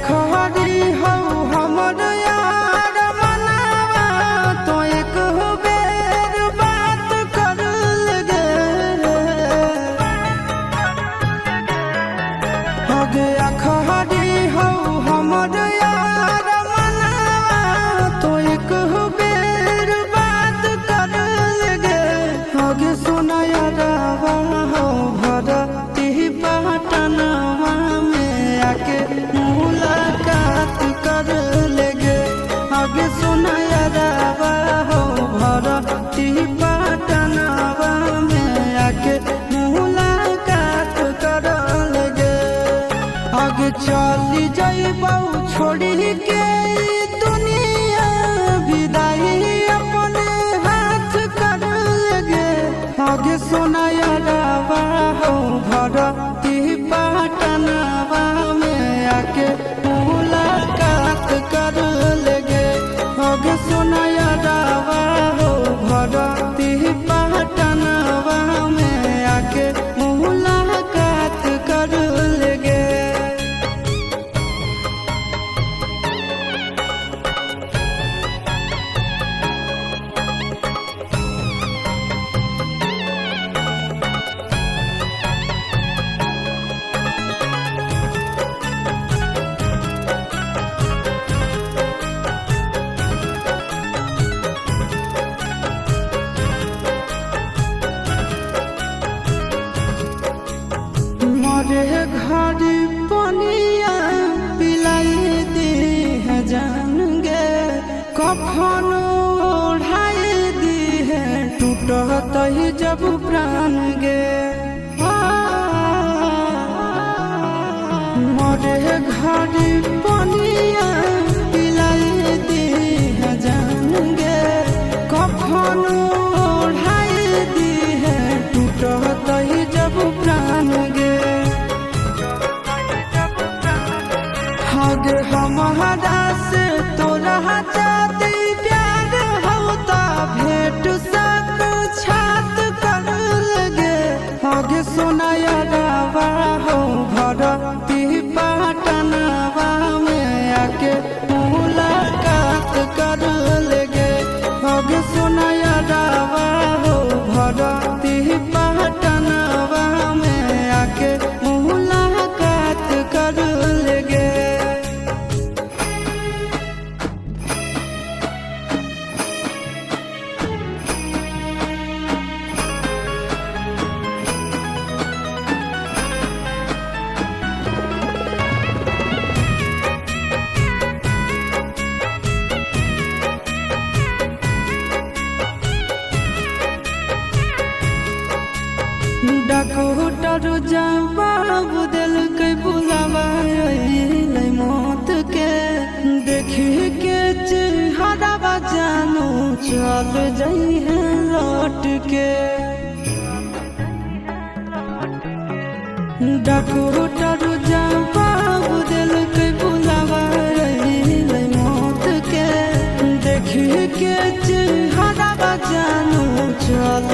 आखरी हो हमर यार मनावा तो एक बेर बात कर लगे आगे आखरी हो हमर यार मनावा तो एक बेर बात कर लगे आगे सुना यारावा हो भरती पटनवा में आके मुलाकात कर लेगे आगे सुना यारावा हो भरती पटनवा में आके मुलाकात कर लेगे आगे चली जाइबौ छोड़ी के दुनिया विदाई अपने हाथ कर लेगे आगे सुना यारावा हो भरती पटनवा में आके मुलाकात कर लेगे आगे सुना यारावा हो भरती पटनवा में आके मुलाकात कर लेगे मरे घर पनिया पिलाई दी है जान गे कफन ओढ़ाई दी है टूटत ही जब प्राण गे मरे घर पनिया पिलाई दी है जान गे कफन ओढ़ाई दी है टूटत ही जब प्राण गे आगे हमारा से तोरा जाती प्यार होता भेंट साक्षात कर लगे आगे सुना यारावा हो भरती पटनवा में आके मुलाकात कर लेगे आगे सुना यारावा हो भरती पटनवा में आके मुलाकात कर लेगे डॉक्टर जवाब दिल के बुलावा मौत के देखी के चेहरा जानू चल जाई है लौट के डॉक्टर जवाब दिल के बुलावा मौत के देखी के चेहरा जानू चल